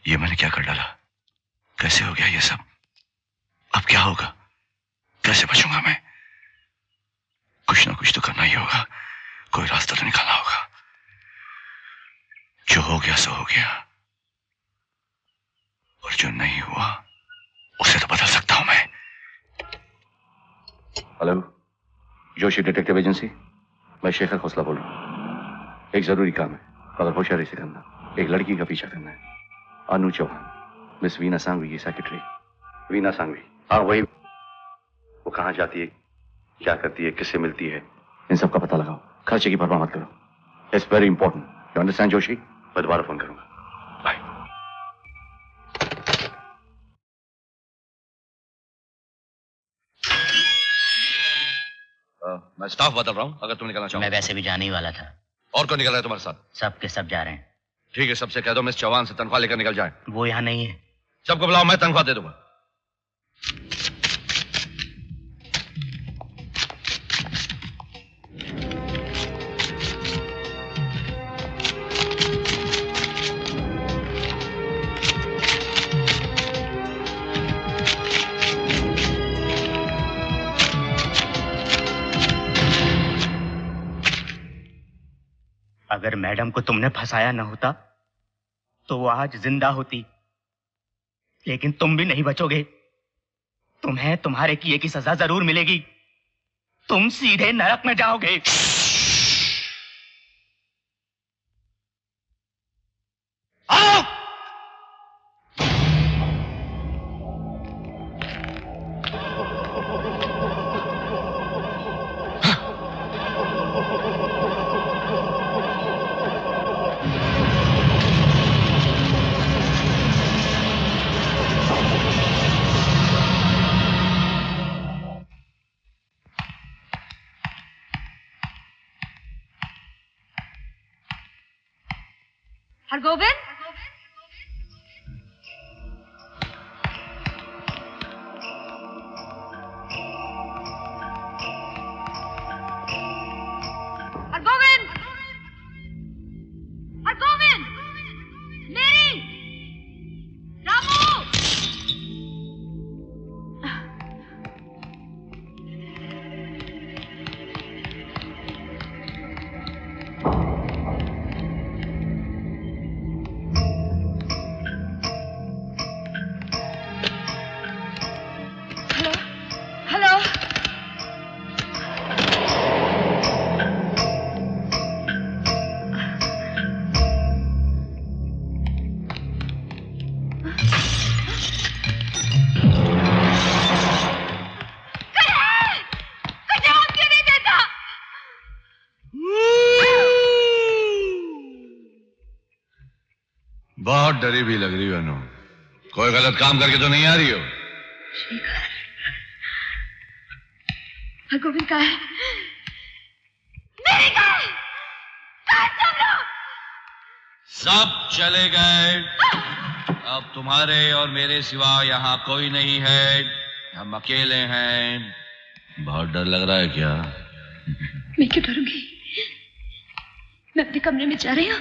ये मैंने क्या कर डाला? कैसे हो गया ये सब? अब क्या होगा? कैसे बचूंगा मैं? कुछ ना कुछ तो करना ही होगा, कोई रास्ता तो निकालना होगा। जो हो गया सो हो गया, और जो नहीं हुआ उसे तो बदल सकता हूं मैं। हेलो, जोशी डिटेक्टिव एजेंसी, मैं शेखर खोसला बोल रहा हूँ। एक जरूरी काम है, मगर होशियारी से करना। एक लड़की का पीछा करना है, अनु चौहान, मिस वीना सांघवी की सेक्रेटरी। वीना सांघवी, हाँ वही। वो कहाँ जाती है, क्या करती है, किससे मिलती है, इन सब का पता लगाओ। खर्चे की परवाह मत करो। It's very important, you understand Joshi? मैं दोबारा फोन करूंगा। बाय। मैं स्टाफ बदल रहा हूं, अगर तुम निकलना चाहो। मैं वैसे भी जाने ही वाला था। और कौन निकल रहा है तुम्हारे साथ? सब के सब जा रहे हैं। ठीक है, सबसे कह दो मिस चौहान से तनख्वाह लेकर निकल जाए। वो यहाँ नहीं है। सबको बुलाओ, मैं तनख्वाह दे दूंगा। अगर मैडम को तुमने फंसाया न होता तो वो आज जिंदा होती, लेकिन तुम भी नहीं बचोगे। तुम्हें तुम्हारे किए की सजा जरूर मिलेगी। तुम सीधे नरक में जाओगे। हरगोविंद, हरगोविंद, हरगोविंद, मेरी, रामू। बहुत डरी भी लग रही हो अनु। कोई गलत काम करके तो नहीं आ रही हो? हरगोविंद कहाँ है? मेरी कहाँ है? कहाँ सब लोग? सब चले गए। अब तुम्हारे और मेरे सिवा यहाँ कोई नहीं है। हम अकेले हैं। बहुत डर लग रहा है क्या? मैं क्यों डरूंगी? मैं अपने कमरे में जा रही हूँ।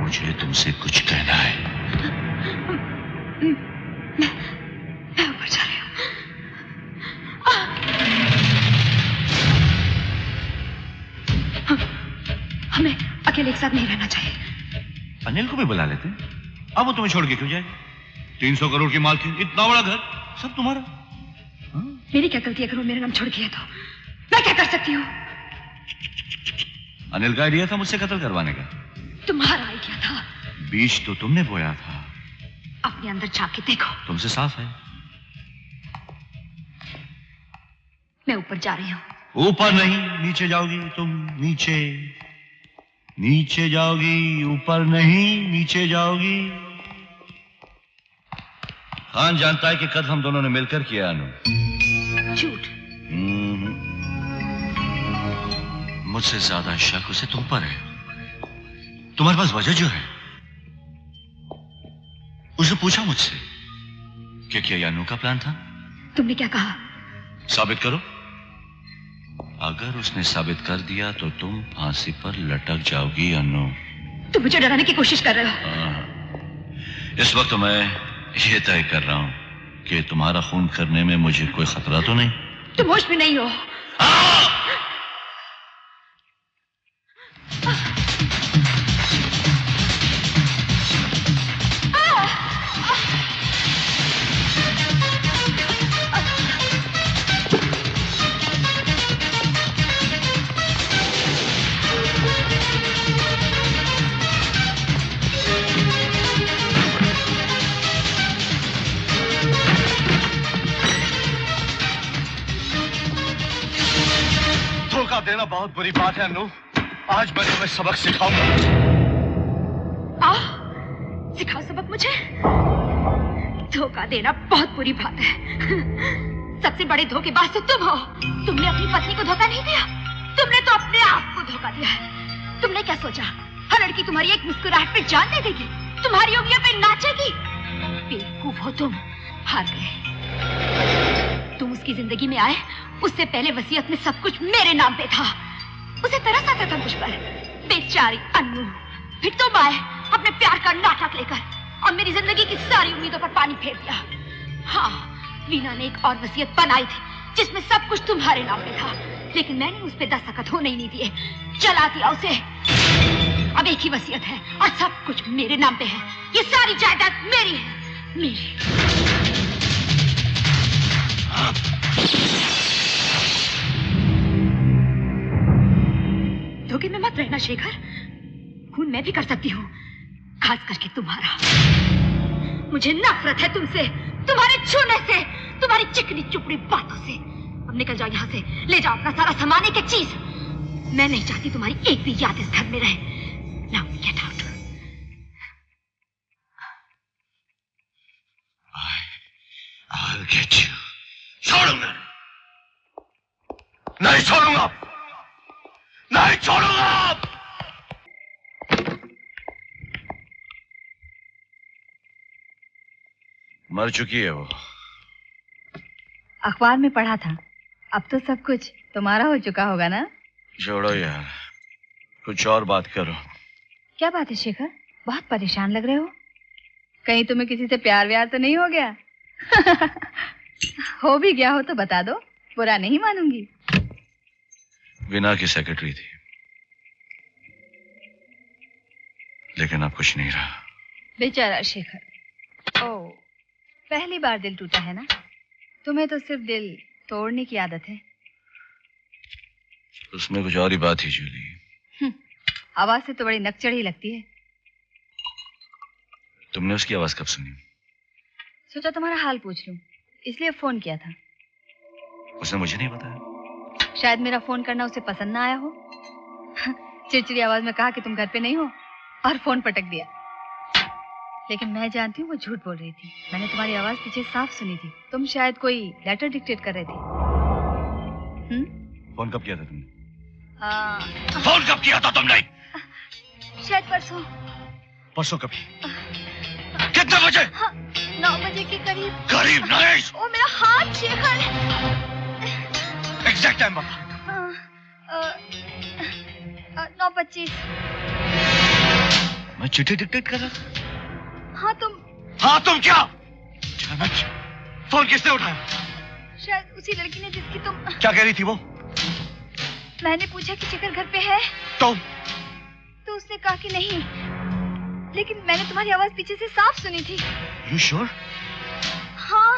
मुझे तुमसे कुछ कहना है। मैं ऊपर जा रही हूँ। हमें अकेले एक साथ नहीं रहना चाहिए। अनिल को भी बुला लेते। अब वो तुम्हें छोड़ के क्यों जाए? 300 करोड़ की मालकिन, इतना बड़ा घर, सब तुम्हारा। मेरी क्या गलती है अगर वो मेरा नाम छोड़ गया तो? मैं क्या कर सकती हूँ? अनिल का आइडिया था मुझसे कत्ल करवाने का। तुम्हारा आइडिया था। बीज तो तुमने बोया था। अपने अंदर झांक के देखो। तुमसे साफ है। मैं ऊपर जा रही हूँ। ऊपर नहीं, नीचे जाओगी तुम। नीचे नीचे जाओगी, ऊपर नहीं, नीचे जाओगी। खान जानता है कि कद हम दोनों ने मिलकर किया अनु। झूठ। मुझसे ज्यादा शक उसे तुम पर है। तुम्हारे पास वजह जो है। उसने पूछा मुझसे कि क्या ये अनु का प्लान था? तुमने क्या कहा? साबित करो। अगर उसने साबित कर दिया तो तुम फांसी पर लटक जाओगी अनु। तुम मुझे डराने की कोशिश कर रहे हो। इस वक्त मैं ये तय कर रहा हूं कि तुम्हारा खून करने में मुझे कोई खतरा तो नहीं। तुम होश में नहीं हो। देना बहुत बुरी बात है अनु। आज मैं तुम्हें सबक सिखाऊंगा। सिखाओ सबक मुझे। धोखा देना बहुत बुरी बात है। सबसे बड़े धोखेबाज तो तुम हो। तुमने अपनी पत्नी को धोखा नहीं दिया, तुमने तो अपने आप को धोखा दिया है। तुमने क्या सोचा हर लड़की तुम्हारी एक मुस्कुराहट पे जान दे देगी, तुम्हारी उंगलियों पे नाचेगी? बेवकूफ हो तुम, हार गए। तुम उसकी जिंदगी में आए उससे पहले वसीयत में सब कुछ मेरे नाम पे था। उसे तरस आता था मुझ पर, बेचारी अनु। फिर तुम आए अपने प्यार का नाटक लेकर और मेरी जिंदगी की सारी उम्मीदों पर पानी फेर दिया। हाँ, वीना ने एक और वसीयत बनाई थी जिसमें सब कुछ तुम्हारे नाम पे था, लेकिन मैंने उस पे दस्तखत होने ही नहीं दिए, जला दिया उसे। अब एक ही वसीयत है और सब कुछ मेरे नाम पे है। ये सारी जायदाद मेरी है, मेरी। धोखे में मत रहना शेखर। खून मैं भी कर सकती हूँ, खास करके तुम्हारा। मुझे नफरत है तुमसे, तुम्हारे छूने से, तुम्हारी चिकनी चुपड़ी बातों से। अब निकल जाओ यहाँ से, ले जाओ अपना सारा सामान, एक एक चीज। मैं नहीं चाहती तुम्हारी एक भी याद इस घर में रहे। Now get out. I'll get you. छोड़ूंगा नहीं, छोड़ूंगा नहीं, छोड़ूंगा। मर चुकी है वो। अखबार में पढ़ा था। अब तो सब कुछ तुम्हारा हो चुका होगा ना? छोड़ो यार, कुछ और बात करो। क्या बात है शेखर, बहुत परेशान लग रहे हो। कहीं तुम्हें किसी से प्यार व्यार तो नहीं हो गया? हो भी गया हो तो बता दो, बुरा नहीं मानूंगी। वीना की सेक्रेटरी थी, लेकिन अब कुछ नहीं रहा। बेचारा शेखर। ओह, पहली बार दिल टूटा है ना? तुम्हें तो सिर्फ दिल तोड़ने की आदत है। उसमें कुछ और ही बात ही जूली। आवाज से तो बड़ी नकचढ़ी लगती है। तुमने उसकी आवाज कब सुनी? सोचा तुम्हारा हाल पूछ लूं, इसलिए फोन किया था। उसने मुझे नहीं बताया। शायद मेरा फोन करना उसे पसंद ना आया हो। चिड़चिड़ी आवाज में कहा कि तुम घर पे नहीं हो और फोन पटक दिया। लेकिन मैं जानती हूँ वो झूठ बोल रही थी। मैंने तुम्हारी आवाज पीछे साफ सुनी थी। तुम शायद कोई लेटर डिक्टेट कर रहे थे। फोन कब किया था तुमने? फोन कब किया था तुमने? शायद परसों। परसों कभी? कितने बजे? 9 बजे के करीब। करीब नहीं। ओ मेरा हाथ शेखर। एग्जैक्ट टाइम बता। 9:25। मैं चिट्ठी डिक्टेट कर रहा था। हाँ तुम क्या? फोन किसने उठाया? शायद उसी लड़की ने जिसकी तुम। क्या कह रही थी वो? मैंने पूछा कि शेखर घर पे है तो उसने कहा कि नहीं, लेकिन मैंने तुम्हारी आवाज पीछे से साफ सुनी थी। You sure? हाँ,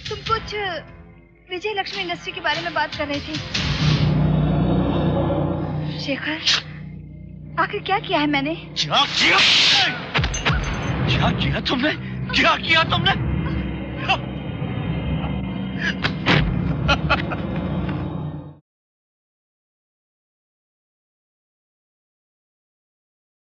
तुम कुछ विजय लक्ष्मी इंडस्ट्री के बारे में बात कर रहे थे। शेखर, आखिर क्या किया है मैंने? क्या किया तुमने?